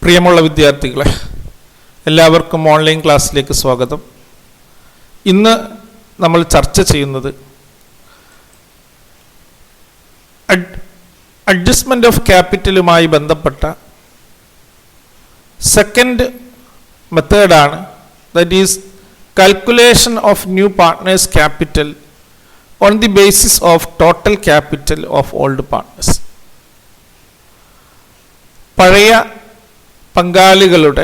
പ്രിയമുള്ള വിദ്യാർത്ഥികളെ, എല്ലാവർക്കും ഓൺലൈൻ ക്ലാസ്സിലേക്ക് സ്വാഗതം. ഇന്ന് നമ്മൾ ചർച്ച ചെയ്യുന്നത് അഡ്ജസ്റ്റ്മെന്റ് ഓഫ് ക്യാപിറ്റലുമായി ബന്ധപ്പെട്ട സെക്കൻഡ് മെത്തേഡാണ്. That is calculation of new partners capital on the basis of total capital of old partners. പഴയ പങ്കാളികളുടെ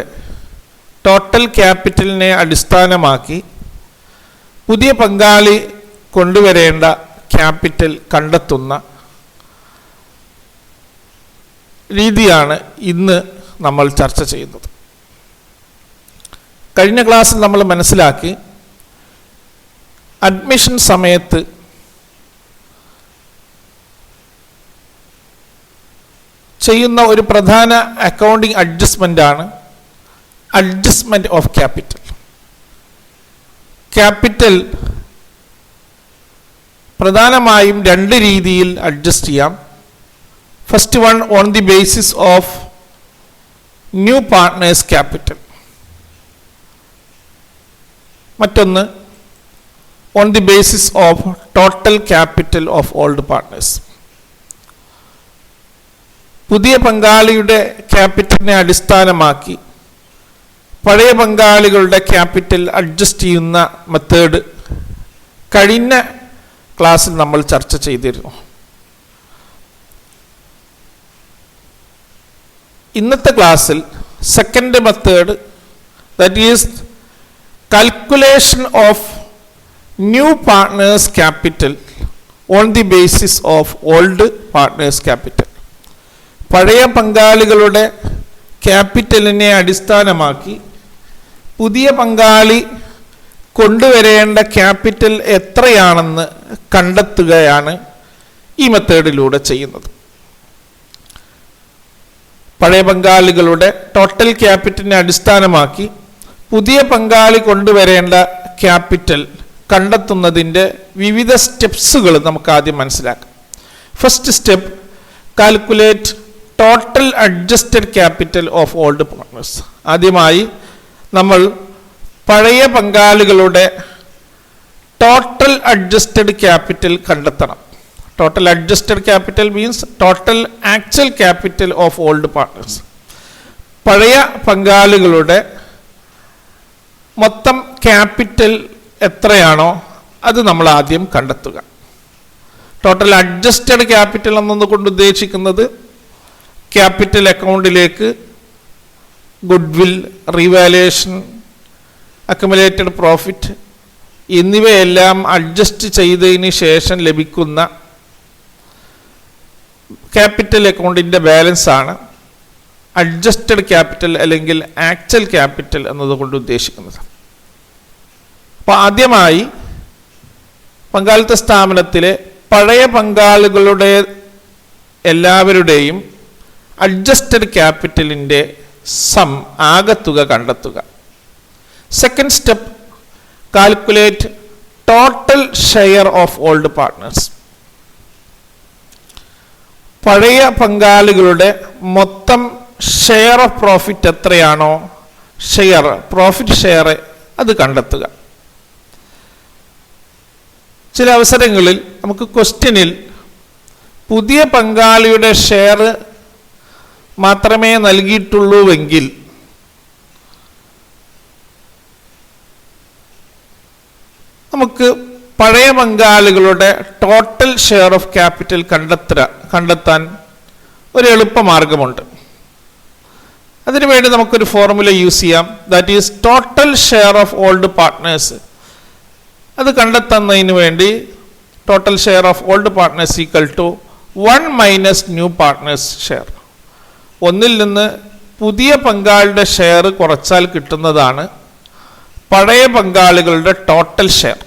ടോട്ടൽ ക്യാപിറ്റലിനെ അടിസ്ഥാനമാക്കി പുതിയ പങ്കാളി കൊണ്ടുവരേണ്ട ക്യാപിറ്റൽ കണ്ടെത്തുന്ന രീതിയാണ് ഇന്ന് നമ്മൾ ചർച്ച ചെയ്യുന്നത്. കഴിഞ്ഞ ക്ലാസ്സിൽ നമ്മൾ മനസ്സിലാക്കി, അഡ്മിഷൻ സമയത്ത് ചെയ്യുന്ന ഒരു പ്രധാന അക്കൗണ്ടിങ് അഡ്ജസ്റ്റ്മെൻ്റാണ് അഡ്ജസ്റ്റ്മെൻറ്റ് ഓഫ് ക്യാപിറ്റൽ. ക്യാപിറ്റൽ പ്രധാനമായും രണ്ട് രീതിയിൽ അഡ്ജസ്റ്റ് ചെയ്യാം. First one on the basis of new partners capital, മറ്റൊന്ന് on the basis of total capital of old partners. പുതിയ പങ്കാളിയുടെ ക്യാപിറ്റലിനെ അടിസ്ഥാനമാക്കി പഴയ പങ്കാളികളുടെ ക്യാപിറ്റൽ അഡ്ജസ്റ്റ് ചെയ്യുന്ന മെത്തേഡ് കഴിഞ്ഞ ക്ലാസ്സിൽ നമ്മൾ ചർച്ച ചെയ്തിരുന്നു. ഇന്നത്തെ ക്ലാസ്സിൽ second method, that is calculation of new partners capital on the basis of old partners capital. പഴയ പങ്കാളികളുടെ ക്യാപിറ്റലിനെ അടിസ്ഥാനമാക്കി പുതിയ പങ്കാളി കൊണ്ടുവരേണ്ട ക്യാപിറ്റൽ എത്രയാണെന്ന് കണ്ടെത്തുകയാണ് ഈ മെത്തേഡിലൂടെ ചെയ്യുന്നത്. പഴയ പങ്കാളികളുടെ ടോട്ടൽ ക്യാപിറ്റലിനെ അടിസ്ഥാനമാക്കി പുതിയ പങ്കാളി കൊണ്ടുവരേണ്ട ക്യാപിറ്റൽ കണ്ടെത്തുന്നതിൻ്റെ വിവിധ സ്റ്റെപ്സുകൾ നമുക്ക് ആദ്യം മനസ്സിലാക്കാം. First step, calculate total adjusted capital of old partners. ആദ്യമായി നമ്മൾ പഴയ പങ്കാളികളുടെ ടോട്ടൽ അഡ്ജസ്റ്റഡ് ക്യാപിറ്റൽ കണ്ടെത്തണം. Total adjusted capital means total actual capital of old partners. പഴയ പങ്കാളികളുടെ മൊത്തം ക്യാപിറ്റൽ എത്രയാണോ അത് നമ്മൾ ആദ്യം കണ്ടെത്തുക. ടോട്ടൽ അഡ്ജസ്റ്റഡ് ക്യാപിറ്റൽ എന്നതുകൊണ്ട് ഉദ്ദേശിക്കുന്നത് ക്യാപിറ്റൽ അക്കൗണ്ടിലേക്ക് ഗുഡ്വിൽ, റീവാലുവേഷൻ, അക്യുമുലേറ്റഡ് പ്രോഫിറ്റ് എന്നിവയെല്ലാം അഡ്ജസ്റ്റ് ചെയ്തതിന് ശേഷം ലഭിക്കുന്ന ക്യാപിറ്റൽ അക്കൗണ്ടിൻ്റെ ബാലൻസ് ആണ് അഡ്ജസ്റ്റഡ് ക്യാപിറ്റൽ അല്ലെങ്കിൽ ആക്ച്വൽ ക്യാപിറ്റൽ എന്നതുകൊണ്ട് ഉദ്ദേശിക്കുന്നത്. അപ്പോൾ ആദ്യമായി പങ്കാളിത്ത സ്ഥാപനത്തിലെ പഴയ പങ്കാളികളുടെ എല്ലാവരുടെയും അഡ്ജസ്റ്റഡ് ക്യാപിറ്റലിൻ്റെ സം, ആകത്തുക കണ്ടെത്തുക. Second step, calculate total share of old partners. പഴയ പങ്കാളികളുടെ മൊത്തം ഷെയർ ഓഫ് പ്രോഫിറ്റ് എത്രയാണോ, പ്രോഫിറ്റ് ഷെയർ അത് കണ്ടെത്തുക. ചില അവസരങ്ങളിൽ നമുക്ക് ക്വസ്റ്റ്യനിൽ പുതിയ പങ്കാളിയുടെ ഷെയർ മാത്രമേ നൽകിയിട്ടുള്ളൂവെങ്കിൽ നമുക്ക് പഴയ പങ്കാളികളുടെ ടോട്ടൽ ഷെയർ ഓഫ് ക്യാപിറ്റൽ കണ്ടെത്താൻ ഒരു എളുപ്പമാർഗമുണ്ട്. അതിനുവേണ്ടി നമുക്കൊരു ഫോർമുല യൂസ് ചെയ്യാം. That is total share of old partners. അത് കണ്ടെത്തുന്നതിന് വേണ്ടി total share of old partners equal to 1 minus new partners share. ഒന്നിൽ നിന്ന് പുതിയ പങ്കാളിയുടെ ഷെയർ കുറച്ചാൽ കിട്ടുന്നതാണ് പഴയ പങ്കാളികളുടെ ടോട്ടൽ ഷെയർ.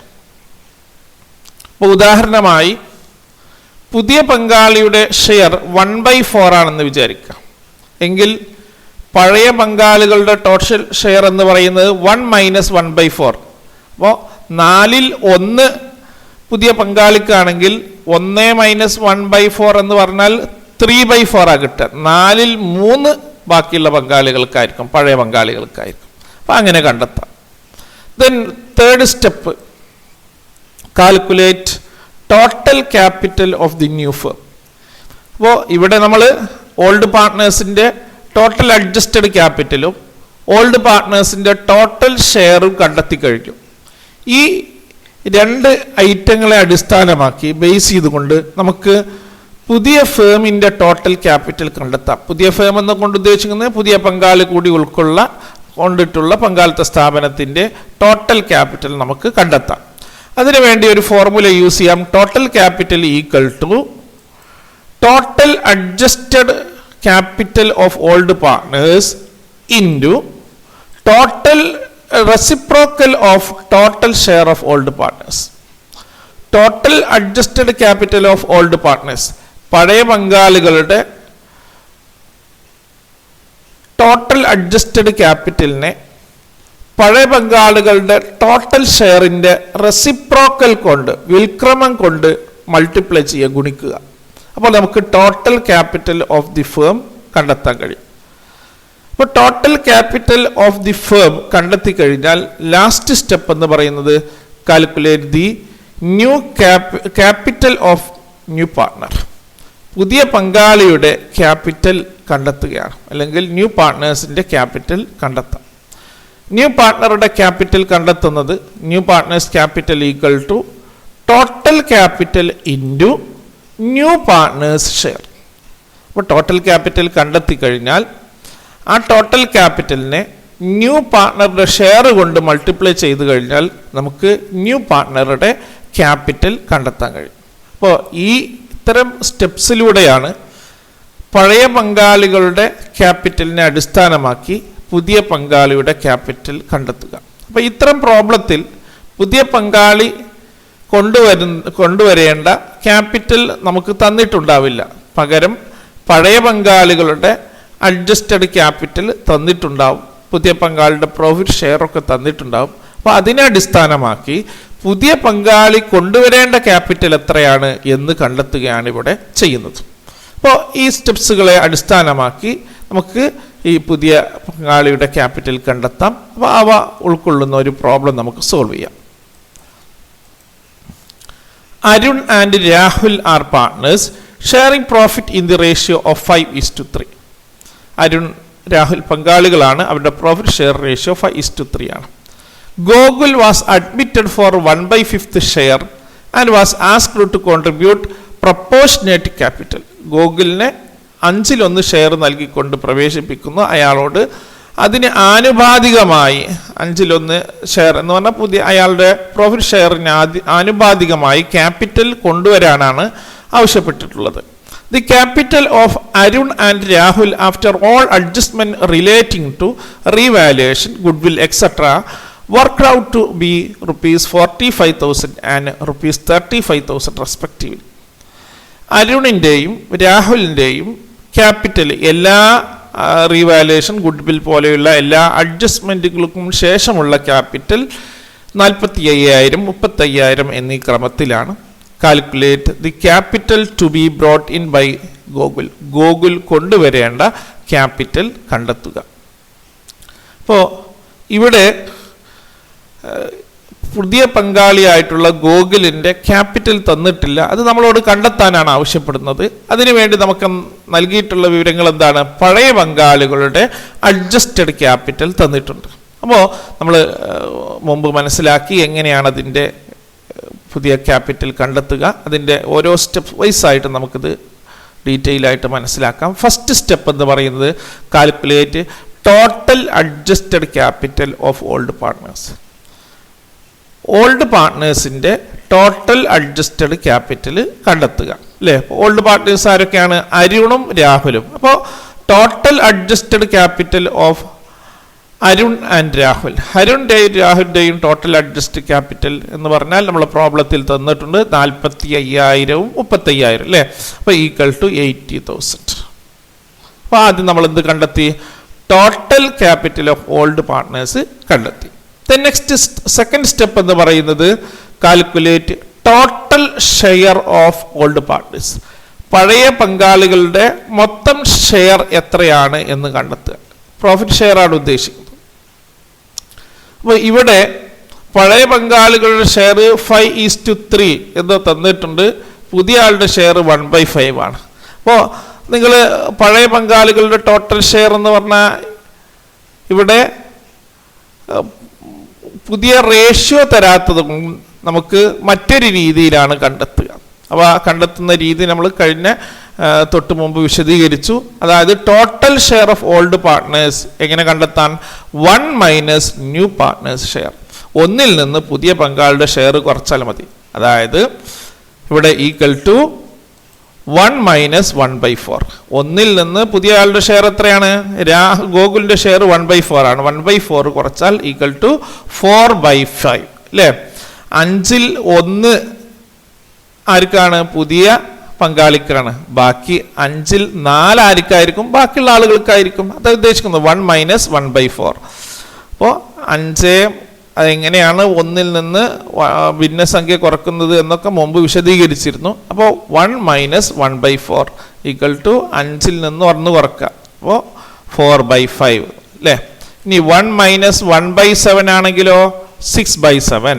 ഇപ്പോൾ ഉദാഹരണമായി പുതിയ പങ്കാളിയുടെ ഷെയർ 1/4 ആണെന്ന് വിചാരിക്കുക. എങ്കിൽ പഴയ പങ്കാളികളുടെ ടോട്ടൽ ഷെയർ എന്ന് പറയുന്നത് 1 മൈനസ് 1/4. അപ്പോൾ 4/1 പുതിയ പങ്കാളിക്കാണെങ്കിൽ 1 മൈനസ് 1/4 എന്ന് പറഞ്ഞാൽ 3/4 കിട്ടുക. 4/3 ബാക്കിയുള്ള പങ്കാളികൾക്കായിരിക്കും, പഴയ പങ്കാളികൾക്കായിരിക്കും. അപ്പം അങ്ങനെ കണ്ടെത്താം. Then third step, calculate total capital of the new firm. അപ്പോൾ ഇവിടെ നമ്മൾ ഓൾഡ് പാർട്ട്നേഴ്സിൻ്റെ ടോട്ടൽ അഡ്ജസ്റ്റഡ് ക്യാപിറ്റലും ഓൾഡ് പാർട്ട്നേഴ്സിൻ്റെ ടോട്ടൽ ഷെയറും കണ്ടെത്തി കഴിഞ്ഞു. ഈ രണ്ട് ഐറ്റങ്ങളെ അടിസ്ഥാനമാക്കി ബേസ് ചെയ്തുകൊണ്ട് നമുക്ക് പുതിയ ഫേമിൻ്റെ ടോട്ടൽ ക്യാപിറ്റൽ കണ്ടെത്താം. പുതിയ ഫേം എന്നുകൊണ്ട് ഉദ്ദേശിക്കുന്നത് പുതിയ പങ്കാളി കൂടി കൊണ്ടിട്ടുള്ള പങ്കാളിത്ത സ്ഥാപനത്തിൻ്റെ ടോട്ടൽ ക്യാപിറ്റൽ നമുക്ക് കണ്ടെത്താം. അതിനുവേണ്ടി ഒരു ഫോർമുല യൂസ് ചെയ്യാം. Total capital equal to total adjusted capital of old partners into total reciprocal of total share of old partners. Total adjusted capital of old partners, പഴയ പങ്കാളികളുടെ ടോട്ടൽ അഡ്ജസ്റ്റഡ് ക്യാപിറ്റലിനെ പഴയ പങ്കാളികളുടെ total ഷെയറിൻ്റെ റെസിപ്രോക്കൽ കൊണ്ട്, വിൽക്രമം കൊണ്ട് multiply ചെയ്യുക, ഗുണിക്കുക. അപ്പോൾ നമുക്ക് total capital of the firm കണ്ടെത്താൻ കഴിയും. അപ്പോൾ total capital of the firm കണ്ടെത്തി കഴിഞ്ഞാൽ ലാസ്റ്റ് സ്റ്റെപ്പ് എന്ന് പറയുന്നത് calculate the new capital of new partner. പുതിയ പങ്കാളിയുടെ ക്യാപിറ്റൽ കണ്ടെത്തുകയാണ്, അല്ലെങ്കിൽ ന്യൂ പാർട്ട്നേഴ്സിൻ്റെ ക്യാപിറ്റൽ കണ്ടെത്താം. ന്യൂ പാർട്ട്ണറുടെ ക്യാപിറ്റൽ കണ്ടെത്തുന്നത് new partners capital equal to total capital into new partners share. അപ്പോൾ ടോട്ടൽ ക്യാപിറ്റൽ കണ്ടെത്തി കഴിഞ്ഞാൽ ആ ടോട്ടൽ ക്യാപിറ്റലിനെ ന്യൂ പാർട്ട്ണറുടെ ഷെയർ കൊണ്ട് മൾട്ടിപ്ലൈ ചെയ്ത് കഴിഞ്ഞാൽ നമുക്ക് ന്യൂ പാർട്ട്ണറുടെ ക്യാപിറ്റൽ കണ്ടെത്താൻ കഴിയും. അപ്പോൾ ഇത്തരം സ്റ്റെപ്സിലൂടെയാണ് പഴയ പങ്കാളികളുടെ ക്യാപിറ്റലിനെ അടിസ്ഥാനമാക്കി പുതിയ പങ്കാളിയുടെ ക്യാപിറ്റൽ കണ്ടെത്തുക. അപ്പോൾ ഇത്തരം പ്രോബ്ലത്തിൽ പുതിയ പങ്കാളി കൊണ്ടുവരേണ്ട ക്യാപിറ്റൽ നമുക്ക് തന്നിട്ടുണ്ടാവില്ല. പകരം പഴയ പങ്കാളികളുടെ അഡ്ജസ്റ്റഡ് ക്യാപിറ്റൽ തന്നിട്ടുണ്ടാവും, പുതിയ പങ്കാളിയുടെ പ്രോഫിറ്റ് ഷെയർ ഒക്കെ തന്നിട്ടുണ്ടാവും. അപ്പോൾ അതിനെ അടിസ്ഥാനമാക്കി പുതിയ പങ്കാളി കൊണ്ടുവരേണ്ട ക്യാപിറ്റൽ എത്രയാണ് എന്ന് കണ്ടെത്തുകയാണ് ഇവിടെ ചെയ്യുന്നത്. അപ്പോൾ ഈ സ്റ്റെപ്സുകളെ അടിസ്ഥാനമാക്കി നമുക്ക് ഈ പുതിയ പങ്കാളിയുടെ ക്യാപിറ്റൽ കണ്ടെത്താം. അപ്പോൾ അവ ഉൾക്കൊള്ളുന്ന ഒരു പ്രോബ്ലം നമുക്ക് സോൾവ് ചെയ്യാം. Arun and Rahul are partners sharing profit in the ratio of 5:3. Arun Rahul പങ്കാളികളാണ്, അവരുടെ പ്രോഫിറ്റ് ഷെയർ റേഷ്യോ 5:3 ആണ്. Gokul was admitted for 1/5 share and was asked to contribute proportionate capital. ഗോകുലിനെ 1/5 ഷെയർ നൽകിക്കൊണ്ട് പ്രവേശിപ്പിക്കുന്നു. അയാളോട് അതിന് ആനുപാതികമായി 1/5 ഷെയർ എന്ന് പറഞ്ഞാൽ പുതിയ അയാളുടെ പ്രോഫിറ്റ് ഷെയറിന് ആനുപാതികമായി ക്യാപിറ്റൽ കൊണ്ടുവരാനാണ് ആവശ്യപ്പെട്ടിട്ടുള്ളത്. The capital of Arun and Rahul after all adjustment relating to revaluation, goodwill, etc. worked out to be rupees 45,000 and rupees 35,000 respectively. അരുണിൻ്റെയും രാഹുലിൻ്റെയും ക്യാപിറ്റൽ എല്ലാ റീവാലുവേഷൻ, ഗുഡ്വിൽ പോലെയുള്ള എല്ലാ അഡ്ജസ്റ്റ്മെൻറ്റുകൾക്കും ശേഷമുള്ള ക്യാപിറ്റൽ 45,000, 35,000 എന്നീ ക്രമത്തിലാണ്. Calculate the capital to be brought in by Gokul. Gokul കൊണ്ടുവരേണ്ട ക്യാപിറ്റൽ കണ്ടെത്തുക. അപ്പോൾ ഇവിടെ പുതിയ പങ്കാളിയായിട്ടുള്ള ഗോകുലിൻ്റെ ക്യാപിറ്റൽ തന്നിട്ടില്ല, അത് നമ്മളോട് കണ്ടെത്താനാണ് ആവശ്യപ്പെടുന്നത്. അതിനുവേണ്ടി നമുക്ക് നൽകിയിട്ടുള്ള വിവരങ്ങൾ എന്താണ്? പഴയ പങ്കാളികളുടെ അഡ്ജസ്റ്റഡ് ക്യാപിറ്റൽ തന്നിട്ടുണ്ട്. അപ്പോൾ നമ്മൾ മുമ്പ് മനസ്സിലാക്കി എങ്ങനെയാണ് അതിൻ്റെ പുതിയ ക്യാപിറ്റൽ കണ്ടെത്തുക. അതിൻ്റെ ഓരോ സ്റ്റെപ്പ് വൈസ് ആയിട്ട് നമുക്കിത് ഡീറ്റെയിൽ ആയിട്ട് മനസ്സിലാക്കാം. ഫസ്റ്റ് സ്റ്റെപ്പ് എന്ന് പറയുന്നത് calculate total adjusted capital of old partners. Old പാർട്ട്നേഴ്സിൻ്റെ ടോട്ടൽ അഡ്ജസ്റ്റഡ് ക്യാപിറ്റൽ കണ്ടെത്തുക, അല്ലേ? ഓൾഡ് പാർട്ട്നേഴ്സ് ആരൊക്കെയാണ്? അരുണും രാഹുലും. അപ്പോൾ total adjusted capital of Arun and Rahul. അരുണിൻ്റെയും രാഹുലിൻ്റെയും ടോട്ടൽ അഡ്ജസ്റ്റ് ക്യാപിറ്റൽ എന്ന് പറഞ്ഞാൽ നമ്മൾ പ്രോബ്ലത്തിൽ തന്നിട്ടുണ്ട് 45,000 35,000, അല്ലേ? അപ്പോൾ ഈക്വൽ ടു 80,000. അപ്പോൾ ആദ്യം നമ്മൾ എന്ത് കണ്ടെത്തി? Total capital of old partners കണ്ടെത്തി. ദെൻ നെക്സ്റ്റ് സെക്കൻഡ് സ്റ്റെപ്പ് എന്ന് പറയുന്നത് calculate total share of old partners. പഴയ പങ്കാളികളുടെ മൊത്തം ഷെയർ എത്രയാണ് എന്ന് കണ്ടെത്തുക. പ്രോഫിറ്റ് ഷെയർ ആണ് ഉദ്ദേശിക്കുന്നത്. അപ്പോൾ ഇവിടെ പഴയ പങ്കാളികളുടെ ഷെയർ 5:3 എന്ന് തന്നിട്ടുണ്ട്. പുതിയ ആളുടെ ഷെയർ 1/5 ആണ്. അപ്പോൾ നിങ്ങൾ പഴയ പങ്കാളികളുടെ ടോട്ടൽ ഷെയർ എന്ന് പറഞ്ഞാൽ ഇവിടെ പുതിയ റേഷ്യോ തരാത്തത് നമുക്ക് മറ്റൊരു രീതിയിലാണ് കണ്ടെത്തുക. അപ്പോൾ ആ കണ്ടെത്തുന്ന രീതി നമ്മൾ കഴിഞ്ഞ തൊട്ട് മുമ്പ് വിശദീകരിച്ചു. അതായത് total share of old partners എങ്ങനെ കണ്ടെത്താൻ? 1 മൈനസ് ന്യൂ പാർട്ട്നേഴ്സ് ഷെയർ. ഒന്നിൽ നിന്ന് പുതിയ പങ്കാളിയുടെ ഷെയർ കുറച്ചാൽ മതി. അതായത് ഇവിടെ ഈക്വൽ ടു 1 മൈനസ് 1/4. ഒന്നിൽ നിന്ന് പുതിയ ആളുടെ ഷെയർ എത്രയാണ്? ഗോകുലിന്റെ ഷെയർ 1/4 ആണ്. 1/4 കുറച്ചാൽ ഈക്വൽ ടു 4/5 അല്ലേ? 5ൽ 1 ആർക്കാണ്? പുതിയ പങ്കാളിക്കാണ്. ബാക്കി 5ൽ 4 ആർക്കായിരിക്കും? ബാക്കിയുള്ള ആളുകൾക്കായിരിക്കും. അത് ഉദ്ദേശിക്കുന്നത് 1 മൈനസ് 1/4. അപ്പോൾ 5 അതെങ്ങനെയാണ് ഒന്നിൽ നിന്ന് ഭിന്നസംഖ്യ കുറക്കുന്നത് എന്നൊക്കെ മുമ്പ് വിശദീകരിച്ചിരുന്നു. അപ്പോൾ 1 മൈനസ് 1/4 ഈക്വൽ ടു 5ൽ നിന്ന് 1 കുറക്കുക. അപ്പോൾ 4/5 അല്ലേ? ഇനി 1 മൈനസ് 1/7 ആണെങ്കിലോ 6/7.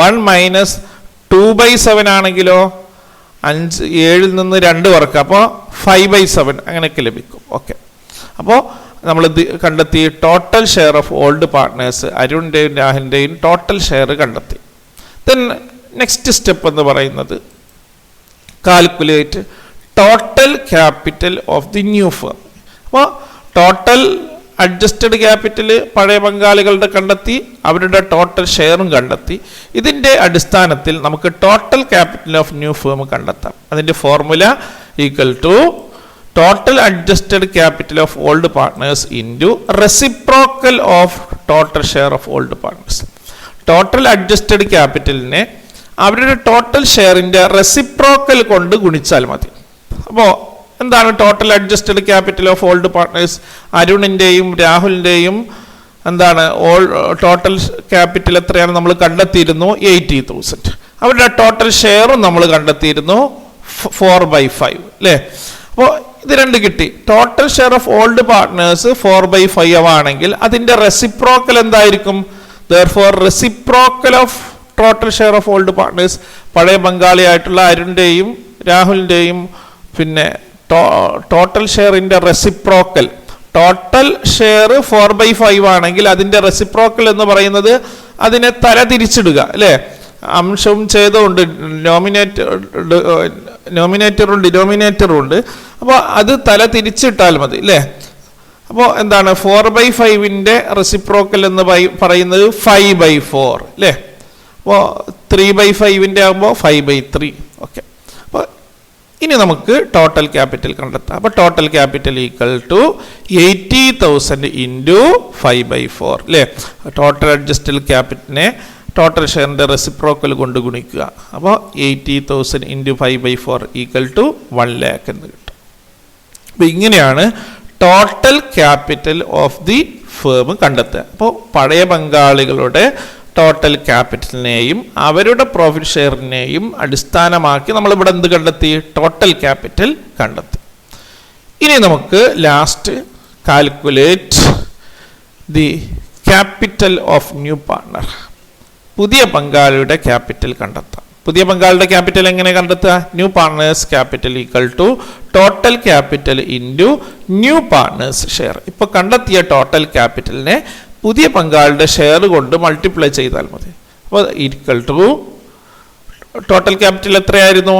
1 മൈനസ് 2/7 ആണെങ്കിലോ 7ൽ നിന്ന് 2 കുറക്കുക. അപ്പോൾ 5/7 അങ്ങനെയൊക്കെ ലഭിക്കും. ഓക്കെ. അപ്പോൾ നമ്മൾ കണ്ടെത്തി total share of old partners, അരുണിൻ്റെയും രാഹുലിൻ്റെയും ടോട്ടൽ ഷെയർ കണ്ടെത്തി. ദെൻ നെക്സ്റ്റ് സ്റ്റെപ്പ് എന്ന് പറയുന്നത് calculate total capital of the new firm. അപ്പോൾ ടോട്ടൽ അഡ്ജസ്റ്റഡ് ക്യാപിറ്റൽ പഴയ പങ്കാളികളുടെ കണ്ടെത്തി, അവരുടെ ടോട്ടൽ ഷെയറും കണ്ടെത്തി. ഇതിൻ്റെ അടിസ്ഥാനത്തിൽ നമുക്ക് total capital of new firm കണ്ടെത്താം. അതിൻ്റെ formula equal to total adjusted capital of old partners into reciprocal of total share of old partners. Total adjusted ക്യാപിറ്റലിനെ അവരുടെ ടോട്ടൽ ഷെയറിൻ്റെ റെസിപ്രോക്കൽ കൊണ്ട് ഗുണിച്ചാൽ മതി. അപ്പോൾ എന്താണ് total adjusted capital of old partners? അരുണിൻ്റെയും രാഹുലിൻ്റെയും എന്താണ് ടോട്ടൽ ക്യാപിറ്റൽ എത്രയാണ് നമ്മൾ കണ്ടെത്തിയിരുന്നു? 80,000. അവരുടെ ടോട്ടൽ ഷെയറും നമ്മൾ കണ്ടെത്തിയിരുന്നു 4/5 അല്ലേ? അപ്പോൾ ഇത് രണ്ട് കിട്ടി. Total share of old partners 4/5 ആണെങ്കിൽ അതിൻ്റെ റെസിപ്രോക്കൽ എന്തായിരിക്കും? Therefore reciprocal of total share of old partners, പഴയ പങ്കാളിയായിട്ടുള്ള അരുണിൻ്റെയും രാഹുലിൻ്റെയും പിന്നെ ടോട്ടൽ ഷെയറിൻ്റെ റെസിപ്രോക്കൽ, ടോട്ടൽ ഷെയർ 4/5 ആണെങ്കിൽ അതിൻ്റെ റെസിപ്രോക്കൽ എന്ന് പറയുന്നത് അതിനെ തരതിരിച്ചിടുക അല്ലേ? അംശവും ഛേദമുണ്ട്, നോമിനേറ്ററും ഡിനോമിനേറ്ററും ഉണ്ട്. അപ്പോൾ അത് തല തിരിച്ചിട്ടാൽ മതി അല്ലേ? അപ്പോൾ എന്താണ് 4/5ൻ്റെ റെസിപ്രോക്കൽ എന്ന് പറയുന്നത് 5/4 അല്ലേ? അപ്പോൾ 3/5ൻ്റെ ആകുമ്പോൾ 5/3. ഓക്കെ. അപ്പോൾ ഇനി നമുക്ക് ടോട്ടൽ ക്യാപിറ്റൽ കണ്ടെത്താം. അപ്പോൾ total capital equal to 80,000 into 5/4 അല്ലേ? ടോട്ടൽ അഡ്ജസ്റ്റഡ് ക്യാപിറ്റലിനെ ടോട്ടൽ ഷെയറിൻ്റെ റെസിപ്രോക്കൽ കൊണ്ട് ഗുണിക്കുക. അപ്പോൾ 80,000 ഇൻറ്റു 5/4 ഈക്വൽ ടു 1 lakh എന്ന് കിട്ടും. അപ്പോൾ ഇങ്ങനെയാണ് total capital of the firm കണ്ടെത്തുക. അപ്പോൾ പഴയ പങ്കാളികളുടെ ടോട്ടൽ ക്യാപിറ്റലിനെയും അവരുടെ പ്രോഫിറ്റ് ഷെയറിനെയും അടിസ്ഥാനമാക്കി നമ്മളിവിടെ എന്ത് കണ്ടെത്തി? ടോട്ടൽ ക്യാപിറ്റൽ കണ്ടെത്തി. ഇനി നമുക്ക് last calculate the capital of new partner. പുതിയ പങ്കാളിയുടെ ക്യാപിറ്റൽ കണ്ടെത്താം. പുതിയ പങ്കാളിയുടെ ക്യാപിറ്റൽ എങ്ങനെ കണ്ടെത്തുക? New partners capital equal to total capital into new partners share. ഇപ്പോൾ കണ്ടെത്തിയ ടോട്ടൽ ക്യാപിറ്റലിനെ പുതിയ പങ്കാളിയുടെ ഷെയർ കൊണ്ട് മൾട്ടിപ്ലൈ ചെയ്താൽ മതി. അപ്പോൾ ഈക്വൽ ടു ടോട്ടൽ ക്യാപിറ്റൽ എത്രയായിരുന്നു?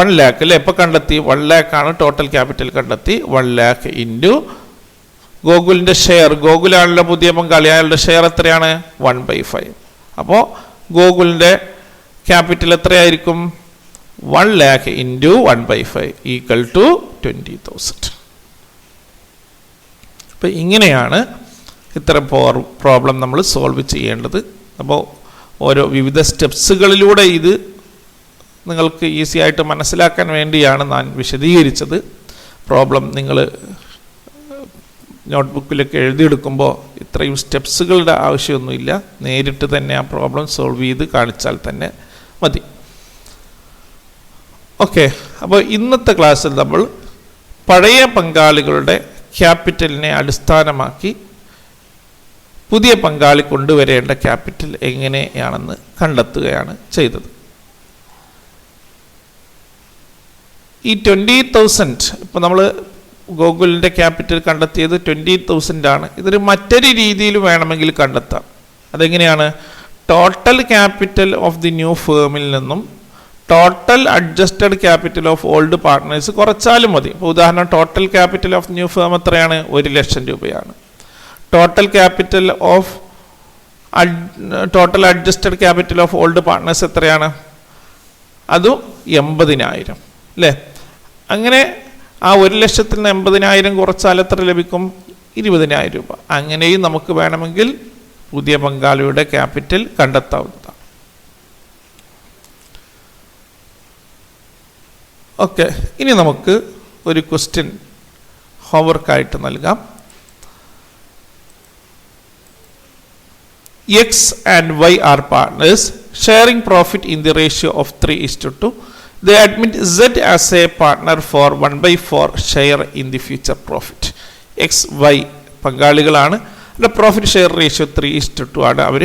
1 lakh അല്ലേ? ഇപ്പോൾ കണ്ടെത്തി 1 lakh ആണ് ടോട്ടൽ ക്യാപിറ്റൽ കണ്ടെത്തി. 1 lakh ഇൻറ്റു ഗോകുലിൻ്റെ ഷെയർ, ഗോകുലാണല്ലോ പുതിയ പങ്കാളി, അയാളുടെ ഷെയർ എത്രയാണ്? 1/5. അപ്പോൾ ഗോകുലിൻ്റെ ക്യാപിറ്റൽ എത്രയായിരിക്കും? 1 lakh ഇൻറ്റു 1/5 ഈക്വൽ ടു 20,000. അപ്പോൾ ഇങ്ങനെയാണ് ഇത്തരം പ്രോബ്ലം നമ്മൾ സോൾവ് ചെയ്യേണ്ടത്. അപ്പോൾ ഓരോ വിവിധ സ്റ്റെപ്സുകളിലൂടെ ഇത് നിങ്ങൾക്ക് ഈസി ആയിട്ട് മനസ്സിലാക്കാൻ വേണ്ടിയാണ് ഞാൻ വിശദീകരിച്ചത്. പ്രോബ്ലം നിങ്ങൾ നോട്ട്ബുക്കിലൊക്കെ എഴുതിയെടുക്കുമ്പോൾ ഇത്രയും സ്റ്റെപ്സുകളുടെ ആവശ്യമൊന്നുമില്ല, നേരിട്ട് തന്നെ ആ പ്രോബ്ലം സോൾവ് ചെയ്ത് കാണിച്ചാൽ തന്നെ മതി. ഓക്കെ, അപ്പോൾ ഇന്നത്തെ ക്ലാസ്സിൽ നമ്മൾ പഴയ പങ്കാളികളുടെ ക്യാപിറ്റലിനെ അടിസ്ഥാനമാക്കി പുതിയ പങ്കാളി കൊണ്ടുവരേണ്ട ക്യാപിറ്റൽ എങ്ങനെയാണെന്ന് കണ്ടെത്തുകയാണ് ചെയ്തത്. ഈ 20,000 ഇപ്പോൾ നമ്മൾ ഗോകുലിൻ്റെ ക്യാപിറ്റൽ കണ്ടെത്തിയത് 20,000 ആണ്. ഇതൊരു മറ്റൊരു രീതിയിൽ വേണമെങ്കിൽ കണ്ടെത്താം. അതെങ്ങനെയാണ്? Total capital of the new ഫേമിൽ നിന്നും total adjusted capital of old partners കുറച്ചാലും മതി. ഇപ്പോൾ ഉദാഹരണം total capital of new firm എത്രയാണ്? 1,00,000 രൂപയാണ്. Total capital of total adjusted capital of old partners എത്രയാണ്? അതും 80,000 അല്ലേ? അങ്ങനെ ആ 1,00,000 നിന്ന് 80,000 കുറച്ചാൽ എത്ര ലഭിക്കും? 20,000 രൂപ. അങ്ങനെയും നമുക്ക് വേണമെങ്കിൽ പുതിയ പങ്കാളിയുടെ ക്യാപിറ്റൽ കണ്ടെത്താവുന്നതാണ്. ഓക്കെ, ഇനി നമുക്ക് ഒരു ക്വസ്റ്റ്യൻ ഹോംവർക്കായിട്ട് നൽകാം. X and Y are partners sharing profit in the ratio of 3:2. They admit Z as a partner for 1/4 share in the future profit. X, Y പങ്കാളികളാണ്. അവരുടെ പ്രോഫിറ്റ് ഷെയർ റേഷ്യോ 3:2 ആണ്. അവർ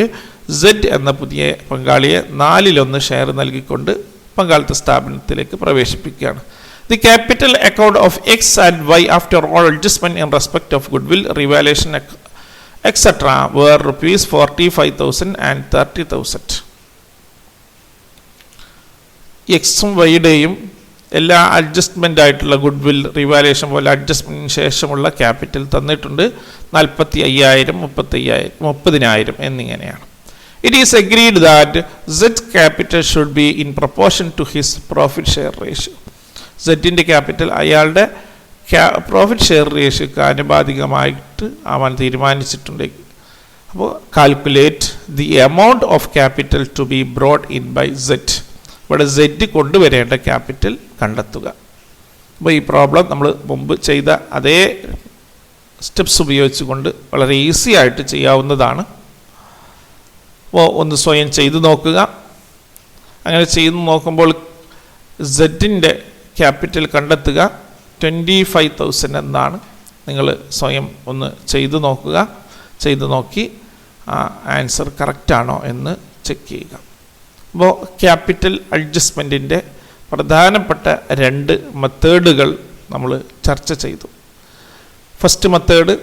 Z എന്ന പുതിയ പങ്കാളിയെ 4/1 share നൽകിക്കൊണ്ട് പങ്കാളിത്ത സ്ഥാപനത്തിലേക്ക് പ്രവേശിപ്പിക്കുകയാണ്. The capital account of X and Y after all adjustment in respect of goodwill, revaluation, etc. were rupees 45,000 and 30,000. എക്സും വൈയുടെയും എല്ലാ അഡ്ജസ്റ്റ്മെൻ്റ് ആയിട്ടുള്ള ഗുഡ്വിൽ, റിവാലുവേഷൻ പോലെ അഡ്ജസ്റ്റ്മെൻറ്റിന് ശേഷമുള്ള ക്യാപിറ്റൽ തന്നിട്ടുണ്ട്. 45,000, 30,000 എന്നിങ്ങനെയാണ്. It is agreed that Z's capital should be in proportion to his profit share ratio. Zൻ്റെ capital അയാളുടെ profit share റേഷ്യോക്ക് ആനുപാതികമായിട്ട് ആവാൻ തീരുമാനിച്ചിട്ടുണ്ട്. അപ്പോൾ calculate the amount of capital to be brought in by Z. ഇവിടെ സെറ്റ് കൊണ്ടുവരേണ്ട ക്യാപിറ്റൽ കണ്ടെത്തുക. അപ്പോൾ ഈ പ്രോബ്ലം നമ്മൾ മുമ്പ് ചെയ്ത അതേ സ്റ്റെപ്സ് ഉപയോഗിച്ചുകൊണ്ട് വളരെ ഈസി ആയിട്ട് ചെയ്യാവുന്നതാണ്. അപ്പോൾ ഒന്ന് സ്വയം ചെയ്തു നോക്കുക. അങ്ങനെ ചെയ്തു നോക്കുമ്പോൾ സെറ്റിൻ്റെ ക്യാപിറ്റൽ കണ്ടെത്തുക 25,000 എന്നാണ്. നിങ്ങൾ സ്വയം ഒന്ന് ചെയ്തു നോക്കുക. ചെയ്തു നോക്കി ആ ആൻസർ കറക്റ്റാണോ എന്ന് ചെക്ക് ചെയ്യുക. അപ്പോൾ ക്യാപിറ്റൽ അഡ്ജസ്റ്റ്മെൻറ്റിൻ്റെ പ്രധാനപ്പെട്ട 2 മെത്തേഡുകൾ നമ്മൾ ചർച്ച ചെയ്തു. First method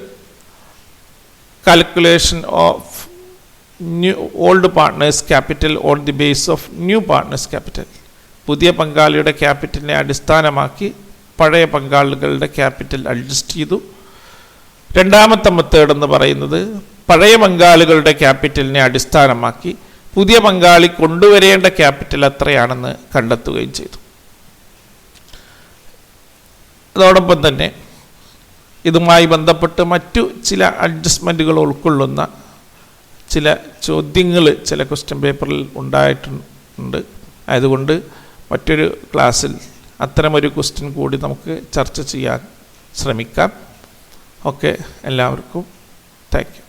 calculation of new old partners capital on the base of new partners capital. പുതിയ പങ്കാളിയുടെ ക്യാപിറ്റലിനെ അടിസ്ഥാനമാക്കി പഴയ പങ്കാളികളുടെ ക്യാപിറ്റൽ അഡ്ജസ്റ്റ് ചെയ്തു. രണ്ടാമത്തെ മെത്തേഡ് എന്ന് പറയുന്നത് പഴയ പങ്കാളികളുടെ ക്യാപിറ്റലിനെ അടിസ്ഥാനമാക്കി പുതിയ പങ്കാളി കൊണ്ടുവരേണ്ട ക്യാപിറ്റൽ എത്രയാണെന്ന് കണ്ടെത്തുകയും ചെയ്തു. അതോടൊപ്പം തന്നെ ഇതുമായി ബന്ധപ്പെട്ട് മറ്റു ചില അഡ്ജസ്റ്റ്മെൻറ്റുകൾ ഉൾക്കൊള്ളുന്ന ചില ചോദ്യങ്ങൾ ചില ക്വസ്റ്റ്യൻ പേപ്പറിൽ ഉണ്ടായിട്ടുണ്ട്. ആയതുകൊണ്ട് മറ്റൊരു ക്ലാസ്സിൽ അത്തരമൊരു ക്വസ്റ്റ്യൻ കൂടി നമുക്ക് ചർച്ച ചെയ്യാൻ ശ്രമിക്കാം. ഓക്കെ, എല്ലാവർക്കും താങ്ക് യു.